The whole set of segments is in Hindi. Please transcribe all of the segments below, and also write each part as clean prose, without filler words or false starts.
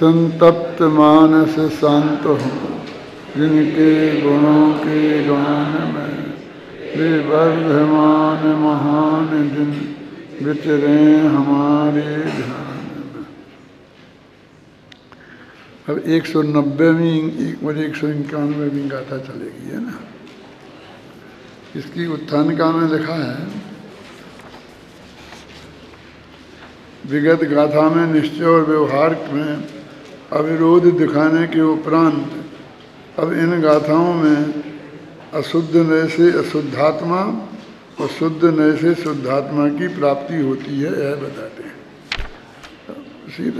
संतप्त मानस शांत हो, जिनके गुणों के गान में वे वर्धमान महान जिन विचरे हमारे ध्यान में। अब 190वीं और 191वीं गाथा चलेगी, है ना। इसकी उत्थानिका में लिखा है, विगत गाथा में निश्चय और व्यवहार में अविरोध दिखाने के उपरांत अब इन गाथाओं में अशुद्ध नय से अशुद्धात्मा और शुद्ध नय से शुद्धात्मा की प्राप्ति होती है, यह बताते हैं।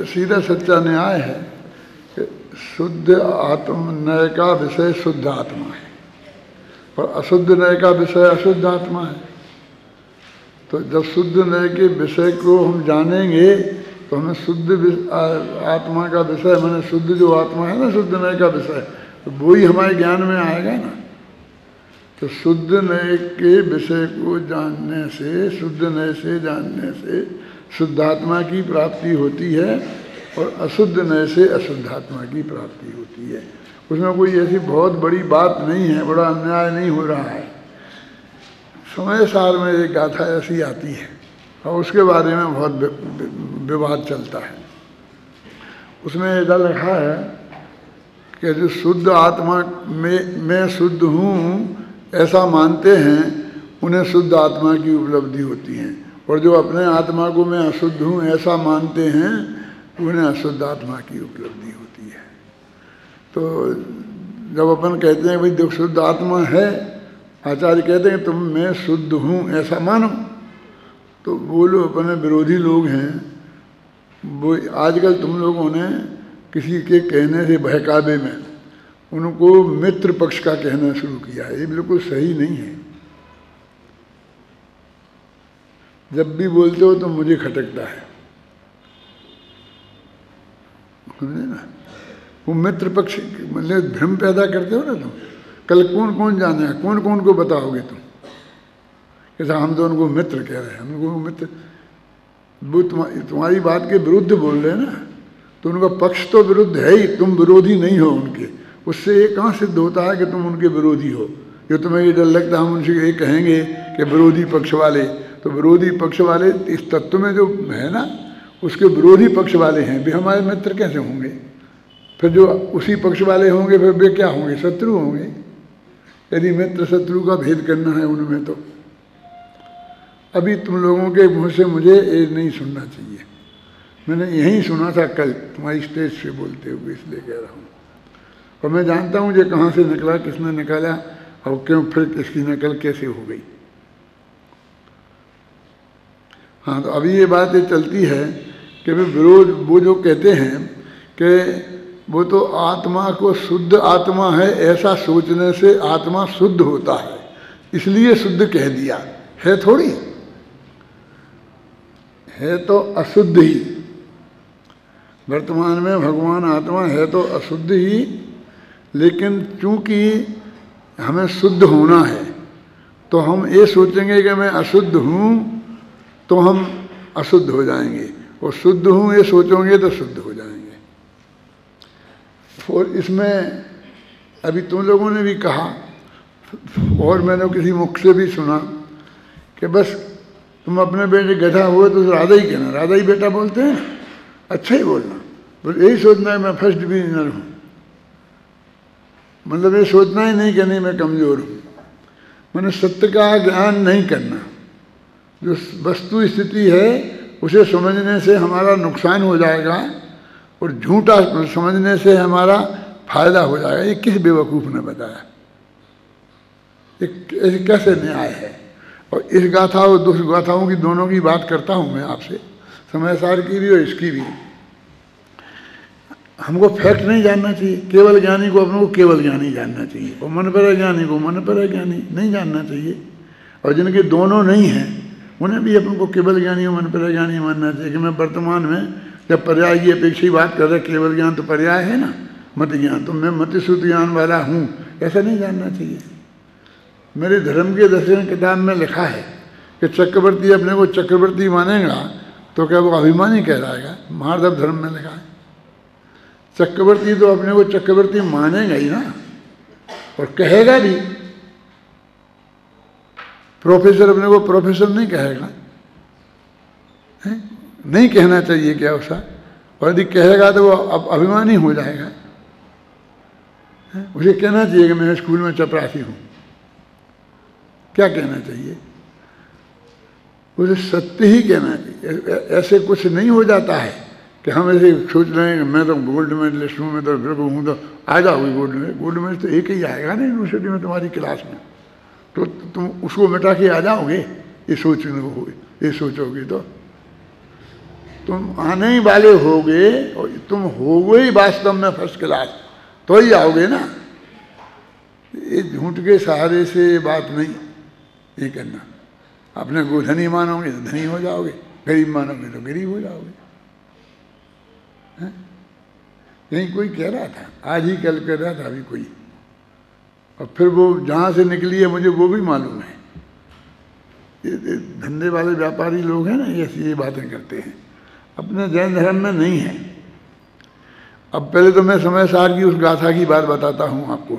सीधा सच्चा न्याय है कि शुद्ध आत्म नय का विषय शुद्ध आत्मा है और अशुद्ध नय का विषय अशुद्ध आत्मा है। तो जब शुद्ध नय के विषय को हम जानेंगे तो हमें शुद्ध आत्मा का विषय, माने शुद्ध जो आत्मा है ना, शुद्ध नय का विषय, तो वो ही हमारे ज्ञान में आएगा ना। तो शुद्ध नय के विषय को जानने से, शुद्ध नय से जानने से शुद्धात्मा की प्राप्ति होती है और अशुद्ध नय से अशुद्धात्मा की प्राप्ति होती है। उसमें कोई ऐसी बहुत बड़ी बात नहीं है, बड़ा अन्याय नहीं हो रहा है। समय सार में एक गाथा ऐसी आती है और उसके बारे में बहुत विवाद चलता है। उसमें ऐसा लिखा है कि जो शुद्ध आत्मा में मैं शुद्ध हूँ ऐसा मानते हैं, उन्हें शुद्ध आत्मा की उपलब्धि होती है, और जो अपने आत्मा को मैं अशुद्ध हूँ ऐसा मानते हैं, उन्हें अशुद्ध आत्मा की उपलब्धि होती है। तो जब अपन कहते हैं भाई जो शुद्ध आत्मा है, आचार्य कहते हैं तुम मैं शुद्ध हूँ ऐसा मानो, तो वो लोग अपने विरोधी लोग हैं, वो आजकल तुम लोगों ने किसी के कहने से बहकावे में उनको मित्र पक्ष का कहना शुरू किया है। ये बिल्कुल सही नहीं है। जब भी बोलते हो तो मुझे खटकता है, समझे ना। वो मित्र पक्ष मतलब भ्रम पैदा करते हो ना तुम। कल कौन कौन जाने, कौन कौन को बताओगे तुम, कैसा हम तो उनको मित्र कह रहे हैं, हम उनको मित्र, वो तुम्हारी बात के विरुद्ध बोल रहे हैं ना, तो उनका पक्ष तो विरुद्ध है ही, तुम विरोधी नहीं हो उनके। उससे ये कहाँ सिद्ध होता है कि तुम उनके विरोधी हो। जो तुम्हें ये डर लगता है हम उनसे ये कहेंगे कि विरोधी पक्ष वाले, तो विरोधी पक्ष वाले इस तत्व में जो है ना, उसके विरोधी पक्ष वाले हैं, वे हमारे मित्र कैसे होंगे। फिर जो उसी पक्ष वाले होंगे फिर वे क्या होंगे, शत्रु होंगे। यदि मित्र शत्रु का भेद करना है उनमें, तो अभी तुम लोगों के मुँह से मुझे ये नहीं सुनना चाहिए। मैंने यही सुना था कल तुम्हारी स्टेज से बोलते हुए, इसलिए कह रहा हूँ। और मैं जानता हूँ ये कहाँ से निकला, किसने निकाला और क्यों, फिर किसकी नकल कैसे हो गई। हाँ, तो अभी ये बात ये चलती है कि वे विरोध, वो जो कहते हैं कि वो तो आत्मा को शुद्ध आत्मा है ऐसा सोचने से आत्मा शुद्ध होता है, इसलिए शुद्ध कह दिया है। थोड़ी है तो अशुद्ध ही। वर्तमान में भगवान आत्मा है तो अशुद्ध ही, लेकिन चूंकि हमें शुद्ध होना है तो हम ये सोचेंगे कि मैं अशुद्ध हूँ तो हम अशुद्ध हो जाएंगे, और शुद्ध हूँ ये सोचोगे तो शुद्ध हो जाएंगे। और इसमें अभी तुम लोगों ने भी कहा और मैंने किसी मुख से भी सुना कि बस तुम अपने बेटे गधा हुए तो राधा ही कहना, राधा ही बेटा बोलते हैं, अच्छा ही बोलना, बस यही सोचना है मैं फर्स्ट डिवीजनर हूँ। मतलब ये सोचना ही नहीं कि नहीं मैं कमज़ोर हूँ। मैंने सत्य का ज्ञान नहीं करना, जो वस्तु स्थिति है उसे समझने से हमारा नुकसान हो जाएगा और झूठा समझने से हमारा फायदा हो जाएगा। ये किस बेवकूफ़ ने बताया, ये कैसे न्याय है। और इस गाथा और दूसरी गाथाओं की दोनों की बात करता हूँ मैं आपसे, समय सार की भी और इसकी भी। हमको फैक्ट नहीं जानना चाहिए। केवल ज्ञानी को अपने को केवल ज्ञानी जानना चाहिए, और मन पर ज्ञानी को मन पर ज्ञानी नहीं जानना चाहिए। और जिनके दोनों नहीं हैं उन्हें भी अपन को केवल ज्ञानी और मन पर ज्ञानी मानना चाहिए। कि मैं वर्तमान में जब पर्याय की अपेक्षा बात कर रहे, केवल ज्ञान तो पर्याय है ना, मत ज्ञान, तो मैं मतिश्रुत ज्ञान वाला हूँ ऐसा नहीं जानना चाहिए। मेरे धर्म के दर्शन किताब में लिखा है कि चक्रवर्ती अपने को चक्रवर्ती मानेगा तो क्या वो अभिमानी कहलाएगा। महाधव धर्म में लिखा है। चक्रवर्ती तो अपने को चक्रवर्ती मानेगा ही ना, और कहेगा भी। प्रोफेसर अपने को प्रोफेसर नहीं कहेगा, है? नहीं कहना चाहिए क्या उसका, और यदि कहेगा तो वो अभिमानी हो जाएगा। उसे कहना चाहिए कि मैं स्कूल में चपरासी हूँ, क्या कहना चाहिए? उसे सत्य ही कहना चाहिए। ऐसे कुछ नहीं हो जाता है कि हम ऐसे सोच रहे हैं कि मैं तो गोल्ड मेडलिस्ट हूँ, मैं तो बिल्कुल हूँ, तो आ जाओगे गोल्ड मेडलिस्ट तो एक ही आएगा ना यूनिवर्सिटी में तुम्हारी क्लास में, तो तुम उसको मिटा के आ जाओगे, ये सोचोगे तो तुम आने ही वाले होगे, और तुम होगे ही वास्तव में फर्स्ट क्लास, तो ही आओगे ना। ये झूठ के सहारे से ये बात नहीं ये करना। अपने को धनी मानोगे तो धनी हो जाओगे, गरीब मानोगे तो गरीब हो जाओगे। कहीं कोई कह रहा था, आज ही कल कर रहा था अभी कोई, और फिर वो जहाँ से निकली है मुझे वो भी मालूम है। ये धंधे वाले व्यापारी लोग हैं ना, ये बातें करते हैं, अपने जैन धर्म में नहीं है। अब पहले तो मैं समय सार की उस गाथा की बात बताता हूँ आपको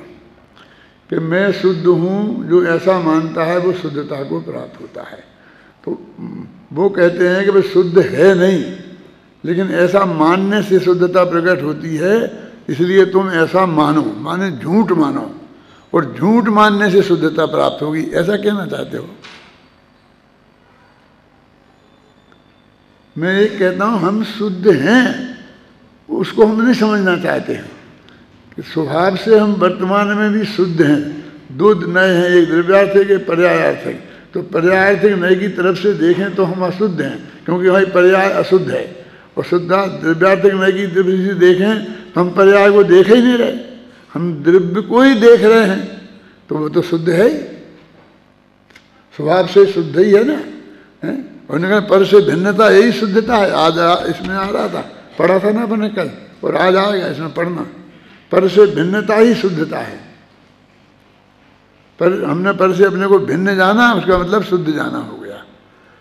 कि मैं शुद्ध हूँ, जो ऐसा मानता है वो शुद्धता को प्राप्त होता है। तो वो कहते हैं कि भाई शुद्ध है नहीं, लेकिन ऐसा मानने से शुद्धता प्रकट होती है, इसलिए तुम ऐसा मानो, माने झूठ मानो, और झूठ मानने से शुद्धता प्राप्त होगी, ऐसा कहना चाहते हो? मैं ये कहता हूँ हम शुद्ध हैं, उसको हम नहीं समझना चाहते हैं कि स्वभाव से हम वर्तमान में भी शुद्ध हैं। दो नए हैं, एक द्रव्यार्थिक एक पर्यायार्थिक। तो पर्यायार्थिक नए की तरफ से देखें तो हम अशुद्ध हैं, क्योंकि भाई पर्याय अशुद्ध है, और शुद्धा द्रव्यार्थिक नए की तरफ से देखें तो हम पर्याय को देख ही नहीं रहे, हम द्रव्य को ही देख रहे हैं, तो वो तो शुद्ध है ही, स्वभाव से शुद्ध ही है ना, है? और उन्होंने कहा पर से भिन्नता यही शुद्धता है। आज इसमें आ रहा था, पढ़ा था ना अपने कल, और आज आएगा इसमें पढ़ना, पर से भिन्नता ही शुद्धता है। पर हमने पर से अपने को भिन्न जाना, उसका मतलब शुद्ध जाना हो गया।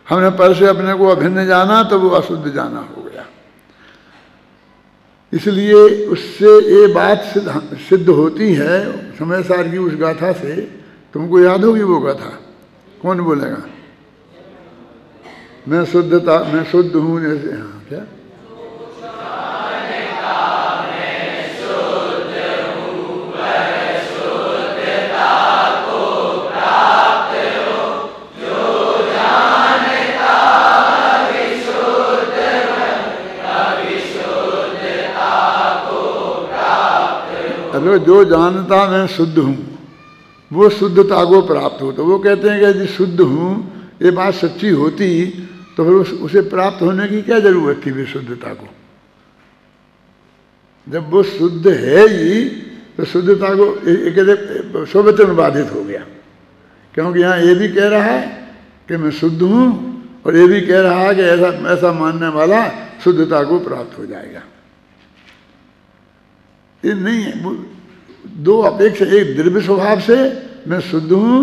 हमने पर से अपने को अभिन्न जाना तो वो अशुद्ध जाना हो गया। इसलिए उससे ये बात सिद्ध होती है समय सार की उस गाथा से। तुमको याद होगी वो गाथा? कौन बोलेगा? मैं शुद्ध हूँ जैसे, हाँ क्या? अरे जो जानता मैं शुद्ध हूँ वो शुद्धता को प्राप्त हो। तो वो कहते हैं कि यदि शुद्ध हूँ ये बात सच्ची होती तो फिर उसे प्राप्त होने की क्या जरूरत थी फिर शुद्धता को? जब वो शुद्ध है ही तो शुद्धता को एक स्ववचन बाधित हो गया, क्योंकि यहाँ ये भी कह रहा है कि मैं शुद्ध हूँ और ये भी कह रहा है कि ऐसा मानने वाला शुद्धता को प्राप्त हो जाएगा। ये नहीं है, वो दो अपेक्षा, एक द्रव्य स्वभाव से मैं शुद्ध हूँ,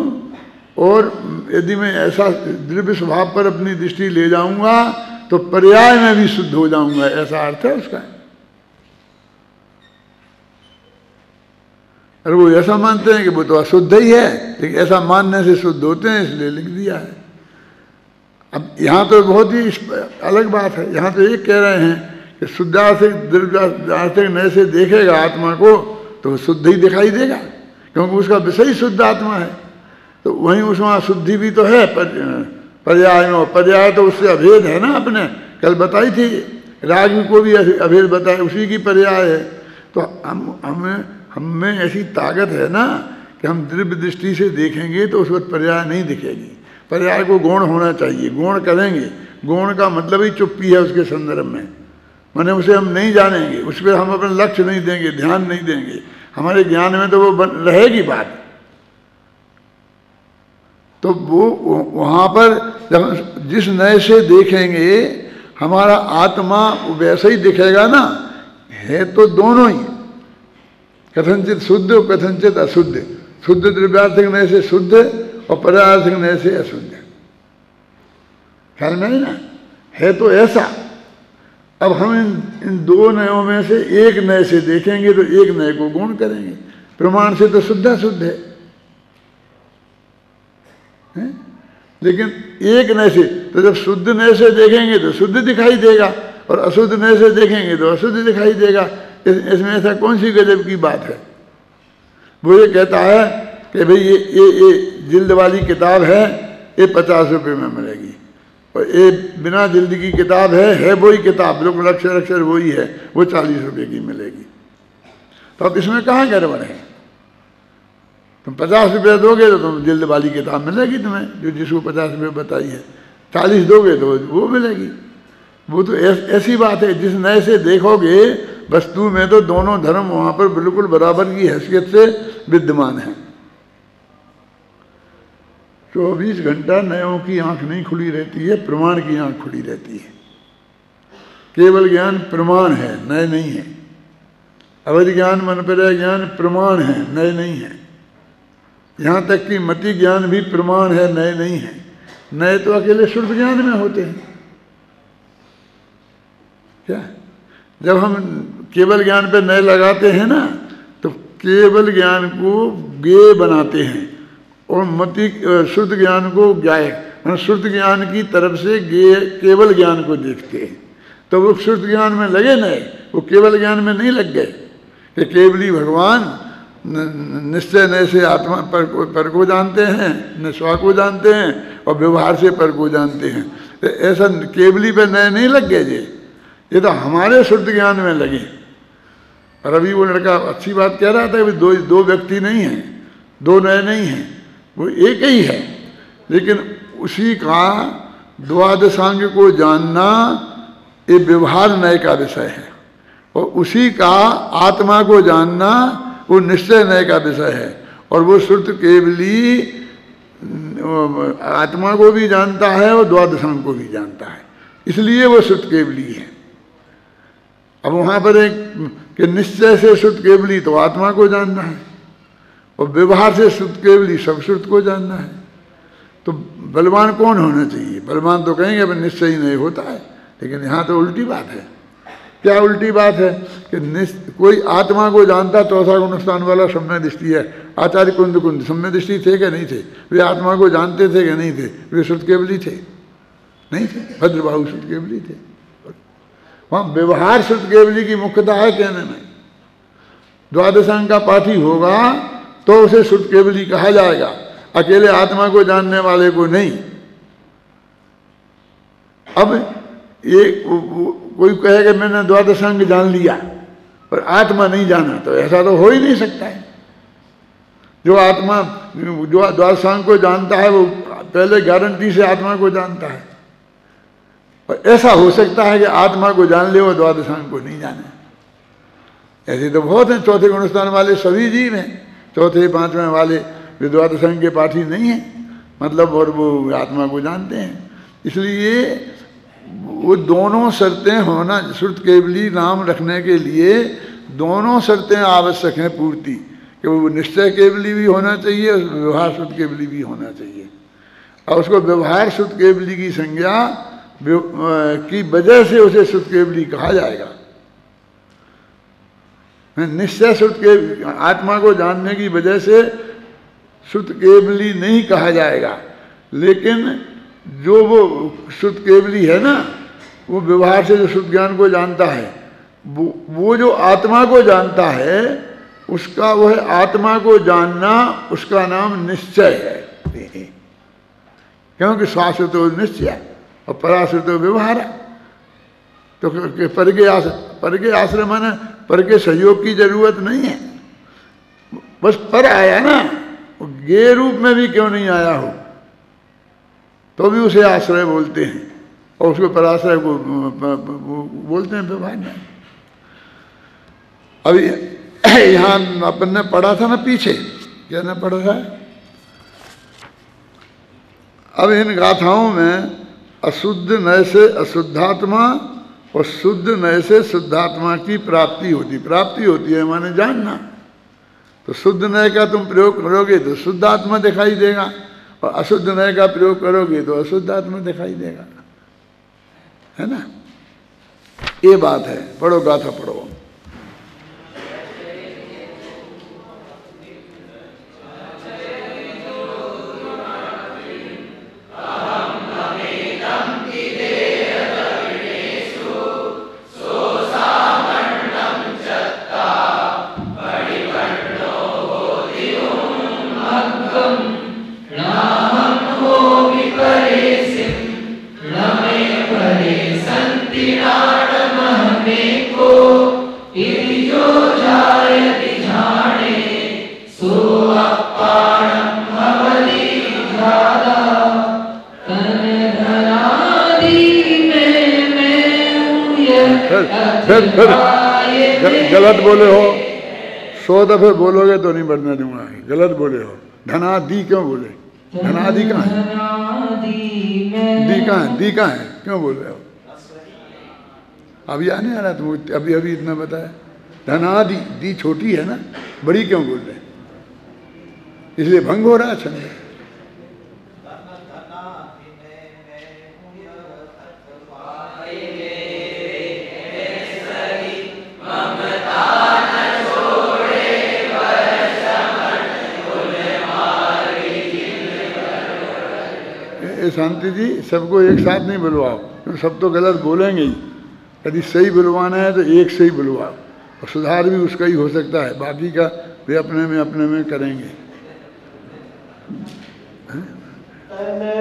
और यदि मैं ऐसा द्रव्य स्वभाव पर अपनी दृष्टि ले जाऊंगा तो पर्याय में भी शुद्ध हो जाऊंगा, ऐसा अर्थ है उसका। अरे वो ऐसा मानते हैं कि वो तो अशुद्ध ही है, लेकिन ऐसा मानने से शुद्ध होते हैं, इसलिए लिख दिया है। अब यहाँ तो बहुत ही अलग बात है। यहाँ तो ये कह रहे हैं कि शुद्धार्थिक द्रव्यार्थिक नए से देखेगा आत्मा को तो शुद्ध ही दिखाई देगा, क्योंकि उसका विषय शुद्ध आत्मा है। तो वहीं उसमें शुद्धि भी तो है पर्याय में, पर्याय तो उससे अभेद है ना। अपने कल बताई थी, राग को भी अभेद बताए, उसी की पर्याय है। तो हम में ऐसी ताकत है ना कि हम द्रव्य दृष्टि से देखेंगे तो उस वक्त पर्याय नहीं दिखेगी। पर्याय को गौण होना चाहिए, गौण करेंगे। गौण का मतलब ही चुप्पी है उसके संदर्भ में, माने उसे हम नहीं जानेंगे, उस पर हम अपना लक्ष्य नहीं देंगे, ध्यान नहीं देंगे। हमारे ज्ञान में तो वो रहेगी बात। तो वो वहाँ पर जब जिस नए से देखेंगे हमारा आत्मा वैसे ही दिखेगा ना। है तो दोनों ही, कथनचित शुद्ध और कथनचित अशुद्ध। शुद्ध द्रव्यार्थिक नए से शुद्ध और पर्यायार्थिक नए से अशुद्ध। ख्याल में है ना? है तो ऐसा, अब हम इन दो नयों में से एक नए से देखेंगे तो एक नए को गुण करेंगे। प्रमाण से तो शुद्ध है, हैं? लेकिन एक नए से, तो जब शुद्ध नए से देखेंगे तो शुद्ध दिखाई देगा और अशुद्ध नए से देखेंगे तो अशुद्ध दिखाई देगा। इसमें ऐसा कौन सी गजब की बात है? वो ये कहता है कि भाई ये जिल्द वाली किताब है, ये 50 रुपये में मिलेगी, और ये बिना जिल्द की किताब है वही किताब, बिल्कुल अक्षर अक्षर वही है, वो 40 रुपये की मिलेगी। तो अब इसमें कहाँ गड़बड़ है? तुम 50 रुपये दोगे तो तुम जिल्द वाली किताब मिलेगी तुम्हें, जो जिसको 50 रुपये बताई है। 40 दोगे तो वो मिलेगी। वो तो ऐसी बात है, जिस नए से देखोगे वस्तु में तो दोनों धर्म वहाँ पर बिल्कुल बराबर की हैसियत से विद्यमान है। 24 घंटा नयों की आंख नहीं खुली रहती है, प्रमाण की आंख खुली रहती है। केवल ज्ञान प्रमाण है, नए नहीं है। अवैध ज्ञान मनपर्य ज्ञान प्रमाण है, नए नहीं है। यहाँ तक कि मति ज्ञान भी प्रमाण है, नए नहीं है। नए तो अकेले शुद्ध ज्ञान में होते हैं। क्या जब हम केवल ज्ञान पे नए लगाते हैं ना, तो केवल ज्ञान को गे बनाते हैं और मति शुद्ध ज्ञान को गाय, शुद्ध ज्ञान की तरफ से गे केवल ज्ञान को देखते हैं। तो वो शुद्ध ज्ञान में लगे नए, वो केवल ज्ञान में नहीं लग गए कि केवली भगवान निश्चय नए से आत्मा पर को जानते हैं, न स्व को जानते हैं और व्यवहार से पर को जानते हैं। तो ऐसा केवली पे नए नहीं लग गए ये तो हमारे शुद्ध ज्ञान में लगे। और अभी वो लड़का अच्छी बात कह रहा था कि दो व्यक्ति नहीं हैं, दो नए नहीं हैं, वो एक ही है। लेकिन उसी का द्वादशांग को जानना ये व्यवहार नए का विषय है, और उसी का आत्मा को जानना वो निश्चय नए का विषय है। और वो शुद्ध केवली आत्मा को भी जानता है और द्वादशांग को भी जानता है, इसलिए वो शुद्ध केवली है। अब वहाँ पर एक कि निश्चय से शुद्ध केवली तो आत्मा को जानना है, और व्यवहार से शुद्ध केवली सब शुद्ध को जानना है। तो बलवान कौन होना चाहिए? बलवान तो कहेंगे अब निश्चय ही नहीं होता है, लेकिन यहाँ तो उल्टी बात है। क्या उल्टी बात है? कि कोई आत्मा को जानता, चौथा गुणस्थान वाला सम्यक दृष्टि है। आचार्य कुंद सम्यक दृष्टि थे क्या नहीं थे? वे आत्मा को जानते थे क्या नहीं थे? वे शुद्ध केवली थे? नहीं थे। भद्रबाहु शुद्ध केवली थे। वहाँ व्यवहार शुद्ध केवली की मुख्यता है कहने में। द्वादशांग का पाठी होगा तो उसे शुद्ध केवली कहा जाएगा, अकेले आत्मा को जानने वाले को नहीं। अब ये कोई कहेगा मैंने द्वादशांग जान लिया पर आत्मा नहीं जाना, तो ऐसा तो हो ही नहीं सकता है। जो आत्मा जो द्वादशांग को जानता है वो पहले गारंटी से आत्मा को जानता है। और ऐसा हो सकता है कि आत्मा को जान ले और द्वादशांग को नहीं जाने। ऐसे तो बहुत हैं, चौथे गुणस्थान वाले सभी जीव हैं, चौथे पांचवें वाले वे द्वादशांग के पाठी नहीं हैं, मतलब और वो आत्मा को जानते हैं। इसलिए वो दोनों शर्तें होना, शुद्ध केवली नाम रखने के लिए दोनों शर्तें आवश्यक हैं पूर्ति, कि वो निश्चय केवली भी होना चाहिए और व्यवहार शुद्ध केवली भी होना चाहिए। और उसको व्यवहार शुद्ध केवली की संज्ञा की वजह से उसे शुद्ध केवली कहा जाएगा। निश्चय शुद्ध के आत्मा को जानने की वजह से शुद्ध केवली नहीं कहा जाएगा। लेकिन जो वो शुद्ध केवली है ना, वो व्यवहार से जो शुद्ध ज्ञान को जानता है, वो जो आत्मा को जानता है, उसका वह आत्मा को जानना, उसका नाम निश्चय है। क्योंकि शाश्वत तो निश्चय और पराश्रित तो व्यवहार। तो पर के आश्रय माने पर के सहयोग की जरूरत नहीं है, बस पर आया ना, गे रूप में भी क्यों नहीं आया हो तो भी उसे आश्रय बोलते हैं, और उसको पराश्रय को बोलते हैं व्यवहार में। अभी यहाँ अपन ने पढ़ा था ना पीछे, क्या ना पढ़ा था? अब इन गाथाओं में अशुद्ध नय से अशुद्धात्मा और शुद्ध नय से शुद्धात्मा की प्राप्ति होती है माने जानना। तो शुद्ध नय का तुम प्रयोग करोगे तो शुद्ध आत्मा दिखाई देगा, और अशुद्ध नय का प्रयोग करोगे तो अशुद्ध आत्मा दिखाई देगा, है ना। ये बात है। पढ़ो गाथा पढ़ो। फिर गलत बोले हो, 100 दफे बोलोगे तो नहीं बढ़ने दूंगा। गलत बोले हो। धनादि क्यों बोले? धनादि कहाँ है? दी कहाँ है? दी कहाँ है? क्यों बोल रहे हो? अभी आने आ रहा तुम, अभी अभी इतना बताया। धनादि, दी छोटी है ना, बड़ी क्यों बोल रहे? इसलिए भंग हो रहा है छंद। शांति जी, सबको एक साथ नहीं बुलवाओ, क्योंकि सब तो गलत बोलेंगे ही। यदि सही बुलवाना है तो एक से ही बुलवाओ, और सुधार भी उसका ही हो सकता है, बाकी का वे अपने में करेंगे।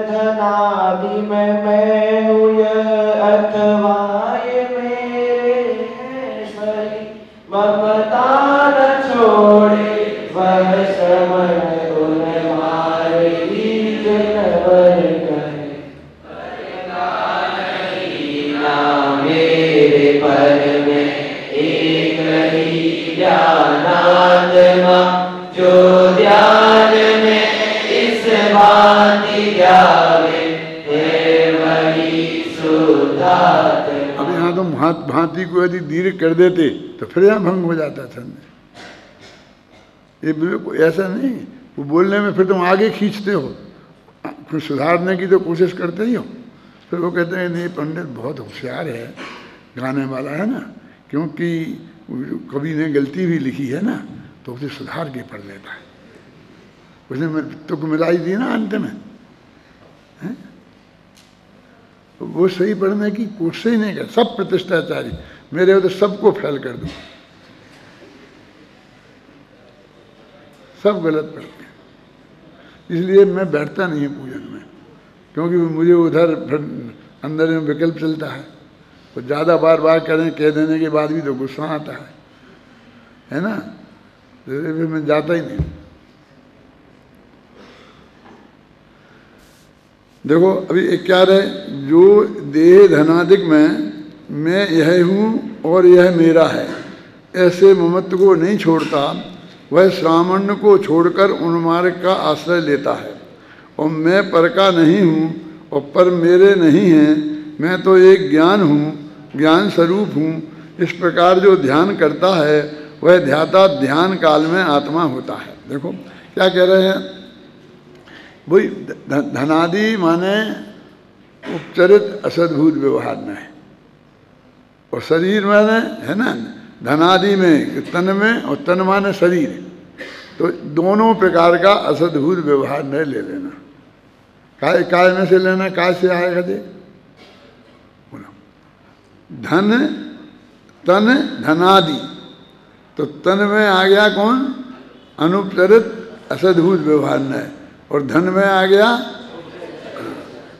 धनादि में मैं हूँ अथवा ये मेरे सही, ममता न छोड़े वह समन उन मारे दीज नवर कहे। मेरे पर में एक ही ज्ञानात्मा, जो ध्यान में इस भांति जावे है वही शुद्धात्मा। अब यहाँ तुम भांति को यदि दीर्घ कर देते तो फिर यहाँ भंग हो जाता छंद। ये बिल्कुल ऐसा नहीं, वो बोलने में फिर तुम आगे खींचते हो, फिर सुधारने की तो कोशिश करते ही हो। फिर वो कहते हैं नहीं, पंडित बहुत होशियार है, गाने वाला है ना, क्योंकि कवि ने गलती भी लिखी है ना, तो उसे सुधार के पढ़ लेता है। उसने तुक मिलाई दी ना अंत में, है? तो वो सही पढ़ने की कोशिश ही नहीं कर। सब प्रतिष्ठाचारी मेरे हो तो सबको फेल कर दूँ, सब गलत पढ़ते हैं। इसलिए मैं बैठता नहीं है पूजन में, क्योंकि मुझे उधर अंदर में विकल्प चलता है। तो ज़्यादा बार बार करें, कह देने के बाद भी तो गुस्सा आता है ना, फिर मैं जाता ही नहीं। देखो अभी एक क्या रहे, जो देह धनादिक में मैं यह हूँ और यह मेरा है, ऐसे ममत्व को नहीं छोड़ता, वह श्रावण को छोड़कर उन्मार्ग का आश्रय लेता है। और मैं पर का नहीं हूँ और पर मेरे नहीं हैं, मैं तो एक ज्ञान हूँ, ज्ञान स्वरूप हूँ। इस प्रकार जो ध्यान करता है वह ध्याता ध्यान काल में आत्मा होता है। देखो क्या कह रहे हैं, वही धनादि माने उपचरित असद्भूत व्यवहार में है, और शरीर माने है ना, धनादि में तन में, और तन माने शरीर, तो दोनों प्रकार का असद्भूत व्यवहार न ले लेना। काय काय में से लेना, काय से आएगा दे बोलो, धन तन धनादि, तो तन में आ गया कौन, अनुपचरित असद्भूत व्यवहार न, और धन में आ गया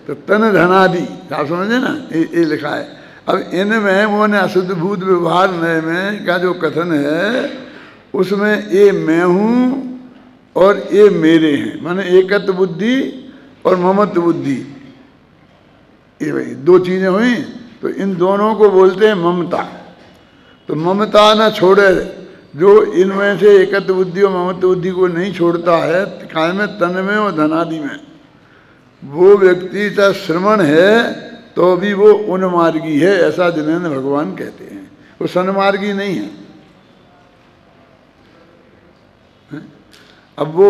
तो तन धनादि। आप समझे ना, ये लिखा है। अब इनमें वो ने असद्भूत व्यवहार में का जो कथन है, उसमें ये मैं हूँ और ये मेरे हैं, माने एकत्व बुद्धि और ममत्व बुद्धि, ये भाई दो चीजें हुई। तो इन दोनों को बोलते हैं ममता। तो ममता न छोड़े, जो इनमें से एकत्व बुद्धि और ममत्व बुद्धि को नहीं छोड़ता है, काय में, तन में और धनादि में, वो व्यक्ति का श्रमण है तो भी वो उन्मार्गी है, ऐसा जिनेंद्र भगवान कहते हैं। वो सन्मार्गी नहीं है। अब वो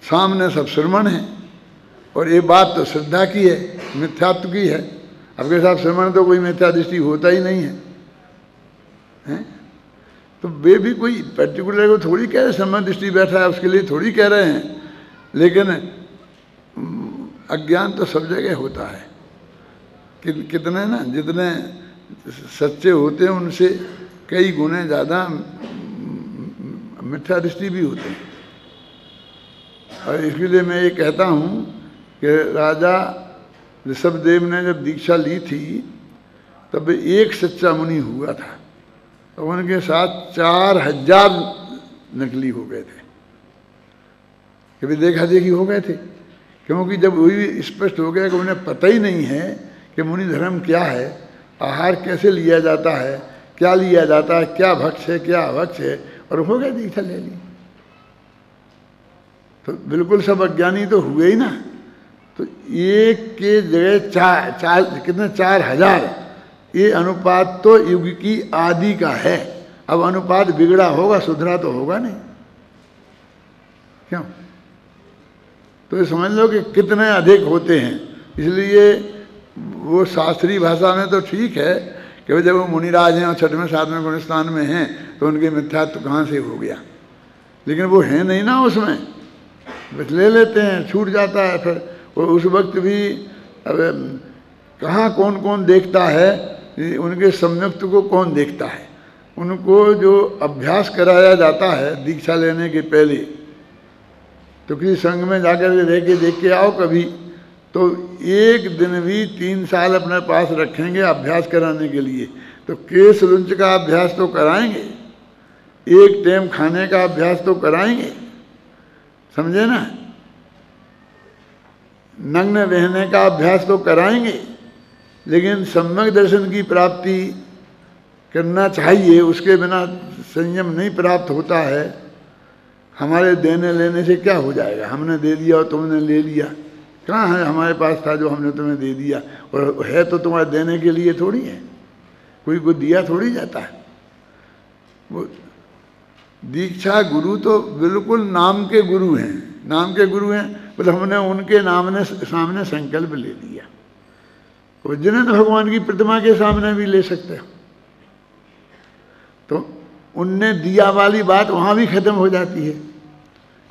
सामने सब श्रमण है, और ये बात तो श्रद्धा की है, मिथ्यात्व की है। आपके साथ श्रवण तो कोई मिथ्या दृष्टि होता ही नहीं है, हैं? तो वे भी कोई पर्टिकुलर को थोड़ी कह रहे श्रवण दृष्टि बैठा है उसके लिए थोड़ी कह रहे हैं, लेकिन अज्ञान तो सब जगह होता है। कितने ना जितने सच्चे होते हैं उनसे कई गुने ज़्यादा मिथ्या दृष्टि भी होते हैं। और इसलिए मैं ये कहता हूँ कि राजा ऋषभदेव ने जब दीक्षा ली थी तब एक सच्चा मुनि हुआ था, तो उनके साथ 4000 नकली हो गए थे। कभी देखा देखी हो गए थे, क्योंकि जब वही स्पष्ट हो गया कि उन्हें पता ही नहीं है कि मुनि धर्म क्या है, आहार कैसे लिया जाता है, क्या लिया जाता है, क्या भक्ष है क्या अभक्ष है, और हो गए दीक्षा ले ली। तो बिल्कुल सब अज्ञानी तो हुए ही ना। तो एक के जगह चार कितने 4000, ये अनुपात तो युग की आदि का है। अब अनुपात बिगड़ा होगा, सुधरा तो होगा नहीं, क्यों? तो ये समझ लो कि कितने अधिक होते हैं। इसलिए वो शास्त्रीय भाषा में तो ठीक है कि जब वो मुनिराज हैं और 6वें 7वें गुणस्थान में हैं तो उनके मिथ्यात्व कहाँ से हो गया, लेकिन वो है नहीं ना उसमें, बस ले लेते हैं, छूट जाता है। फिर वो उस वक्त भी अब कहाँ कौन कौन देखता है, उनके सम्यक्त को कौन देखता है? उनको जो अभ्यास कराया जाता है दीक्षा लेने के पहले, तो किसी संघ में जाकर के रह के देख के आओ कभी, तो एक दिन भी 3 साल अपने पास रखेंगे अभ्यास कराने के लिए, तो केस लुंच का अभ्यास तो कराएंगे, एक टाइम खाने का अभ्यास तो कराएंगे, समझे ना, नग्न रहने का अभ्यास तो कराएंगे, लेकिन सम्यक दर्शन की प्राप्ति करना चाहिए, उसके बिना संयम नहीं प्राप्त होता है। हमारे देने लेने से क्या हो जाएगा? हमने दे दिया और तुमने ले लिया, कहाँ है हमारे पास था जो हमने तुम्हें दे दिया, और है तो तुम्हारे देने के लिए थोड़ी है, कोई को दिया थोड़ी जाता है। वो दीक्षा गुरु तो बिल्कुल नाम के गुरु हैं, नाम के गुरु हैं, मतलब हमने उनके सामने संकल्प ले लिया। और जिन्हें भगवान की प्रतिमा के सामने भी ले सकते हो, तो उनने दिया वाली बात वहाँ भी खत्म हो जाती है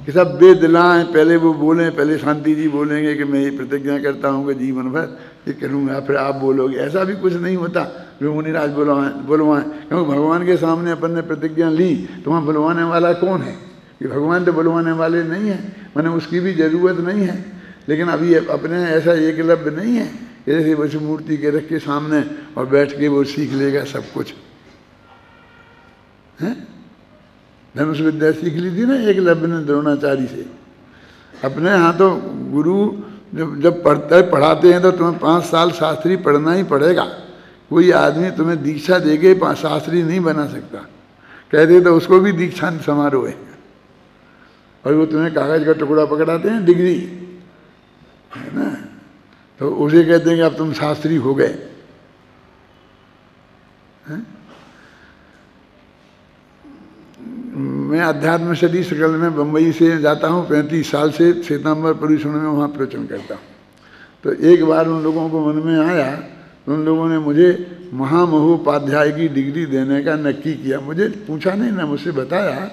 कि सब बेदिलाएं, पहले वो बोलें, पहले शांति जी बोलेंगे कि मैं ये प्रतिज्ञा करता हूँ कि जीवन भर ये करूँगा, फिर आप बोलोगे, ऐसा भी कुछ नहीं होता जो मुनिराज बुलवाएं। क्योंकि भगवान के सामने अपन ने प्रतिज्ञा ली, तो वहाँ बुलवाने वाला कौन है? कि भगवान तो बुलवाने वाले नहीं है, मैंने उसकी भी ज़रूरत नहीं है। लेकिन अभी अपने ऐसा एकलव्य नहीं है जैसे बस मूर्ति के रख के सामने और बैठ के वो सीख लेगा सब कुछ, हैं? धनुष विद्या सीख ली थी ना एकलव्य ने द्रोणाचार्य से। अपने यहाँ तो गुरु जब पढ़ाते हैं तो तुम्हें 5 साल शास्त्री पढ़ना ही पड़ेगा। कोई आदमी तुम्हें दीक्षा देके शास्त्री नहीं बना सकता, कहते तो उसको भी दीक्षांत समारोह है, और वो तुम्हें कागज का टुकड़ा पकड़ाते हैं, डिग्री है ना, तो उसे कहते हैं कि अब तुम शास्त्री हो गए। मैं अध्यात्म स्टडी सर्कल में बम्बई से जाता हूँ, 35 साल से श्वेतांबर परिसर में वहाँ प्रवचन करता हूँ। तो एक बार उन लोगों को मन में आया, उन लोगों ने मुझे महामहोपाध्याय की डिग्री देने का नक्की किया। मुझे पूछा नहीं ना, मुझसे बताया।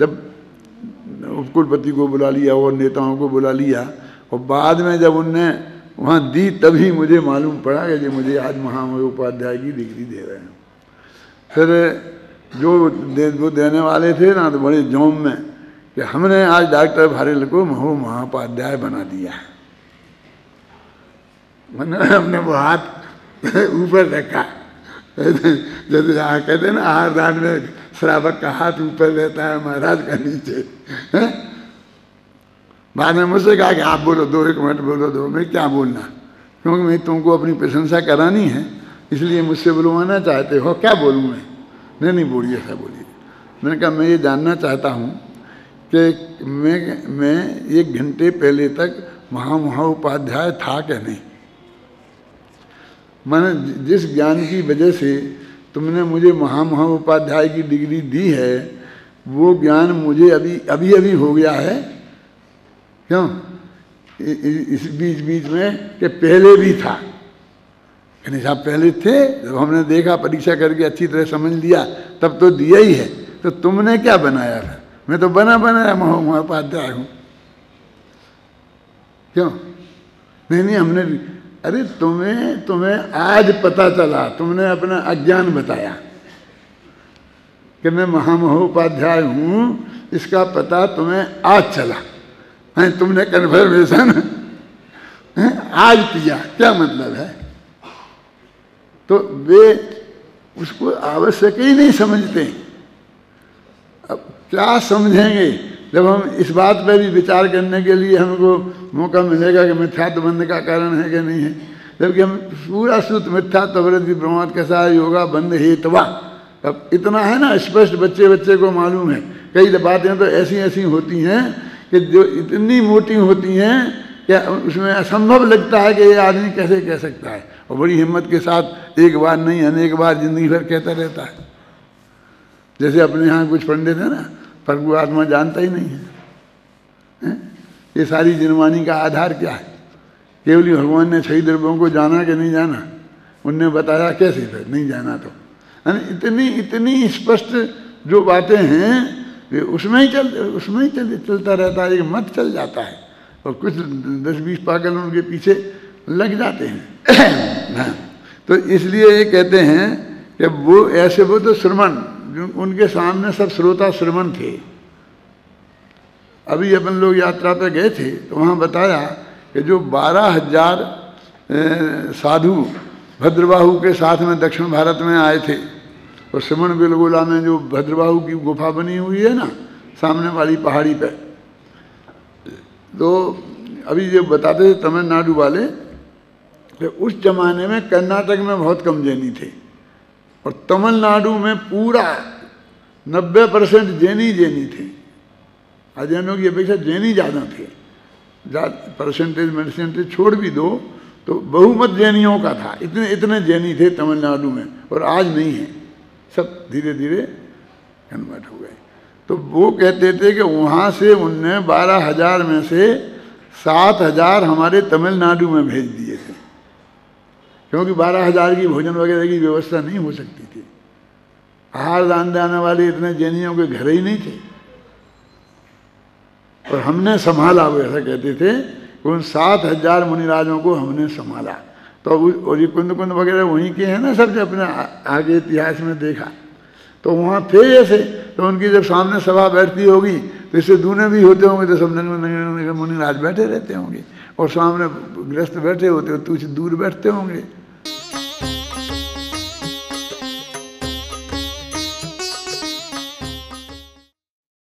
जब उपकुलपति को बुला लिया और नेताओं को बुला लिया, और बाद में जब उनने वहाँ दी तभी मुझे मालूम पड़ा कि मुझे आज महामहोपाध्याय की डिग्री दे रहे हैं। फिर जो वो देने वाले थे ना, तो बड़े जोम में कि हमने आज डॉक्टर भारेल को महाउपाध्याय बना दिया है। मैंने अपने वो हाथ ऊपर रखा, जैसे कहते ना आहार दान में श्रावक का हाथ ऊपर रहता है, महाराज का नीचे। बाद में मुझसे कहा कि आप बोलो 1 मिनट बोलो 2 मिनट, क्या बोलना, क्योंकि मैं तुमको अपनी प्रशंसा करानी है, इसलिए मुझसे बुलवाना चाहते हो। क्या बोलूँ मैं? नहीं बोलिए, ऐसा बोलिए। मैंने कहा मैं ये जानना चाहता हूँ कि मैं 1 घंटे पहले तक महाउपाध्याय था क्या नहीं? मैंने जिस ज्ञान की वजह से तुमने मुझे महाउपाध्याय की डिग्री दी है, वो ज्ञान मुझे अभी हो गया है। क्यों? इस बीच में कि पहले भी था, कहने साहब पहले थे, जब हमने देखा परीक्षा करके अच्छी तरह समझ लिया तब तो दिया ही है, तो तुमने क्या बनाया था? मैं तो बना बनाया महोपाध्याय हूँ। क्यों? नहीं हमने, अरे तुम्हें आज पता चला, तुमने अपना अज्ञान बताया कि मैं महामहोपाध्याय हूँ, इसका पता तुम्हें आज चला है, तुमने कन्फर्मेशन आज किया। क्या मतलब है? तो वे उसको आवश्यक ही नहीं समझते। अब क्या समझेंगे जब हम इस बात पर भी विचार करने के लिए हमको मौका मिलेगा कि मिथ्यात्व बंध का कारण है कि नहीं है, जबकि हम पूरा सूत्र मिथ्यात्व वृद्धि ब्रह्मात् कसा योगा बंध हेतवा। अब इतना है ना स्पष्ट, बच्चे को मालूम है। कई बातें तो ऐसी होती हैं कि जो इतनी मोटी होती हैं क्या उसमें असंभव लगता है कि ये आदमी कैसे कह सकता है, और बड़ी हिम्मत के साथ एक बार नहीं अनेक बार जिंदगी भर कहता रहता है। जैसे अपने यहाँ कुछ पंडित है ना, प्रभु आत्मा जानता ही नहीं है। ये सारी जिनवानी का आधार क्या है? केवल भगवान ने 6 द्रव्यों को जाना कि नहीं जाना, उनने बताया कैसे फिर नहीं जाना तो इतनी स्पष्ट जो बातें हैं वे उसमें ही चलता रहता है। एक मत चल जाता है और कुछ 10-20 पागल उनके पीछे लग जाते हैं। तो इसलिए ये कहते हैं कि वो ऐसे, वो तो श्रवण, उनके सामने सब श्रोता श्रवण थे। अभी अपन लोग यात्रा पे गए थे तो वहाँ बताया कि जो 12,000 साधु भद्रबाहु के साथ में दक्षिण भारत में आए थे, और श्रवण बेलगोला में जो भद्रबाहु की गुफा बनी हुई है ना सामने वाली पहाड़ी पे, तो अभी जो बताते थे तमिलनाडु वाले कि उस जमाने में कर्नाटक में बहुत कम जैनी थे, और तमिलनाडु में पूरा 90% जैनी थे। अजैनों की अपेक्षा जैनी ज़्यादा थे। परसेंटेज छोड़ भी दो तो बहुमत जैनियों का था। इतने जैनी थे तमिलनाडु में, और आज नहीं है, सब धीरे धीरे कन्वर्ट हो गए। तो वो कहते थे कि वहाँ से उनने 12,000 में से 7,000 हमारे तमिलनाडु में भेज दिए थे, क्योंकि 12,000 की भोजन वगैरह की व्यवस्था नहीं हो सकती थी। आहार दान देने वाले इतने जैनियों के घर ही नहीं थे, और हमने संभाला। वो ऐसा कहते थे कि उन 7,000 मुनिराजों को हमने संभाला। तो और ये कुंद वगैरह वहीं के हैं ना, सब जो अपने आगे इतिहास में देखा तो वहाँ थे ऐसे। तो उनकी जब सामने सभा बैठती होगी तो इससे दूने भी होते होंगे, तो सब मुनिराज बैठे रहते होंगे, और सामने गृहस्थ बैठे होते हो तो कुछ दूर बैठते होंगे।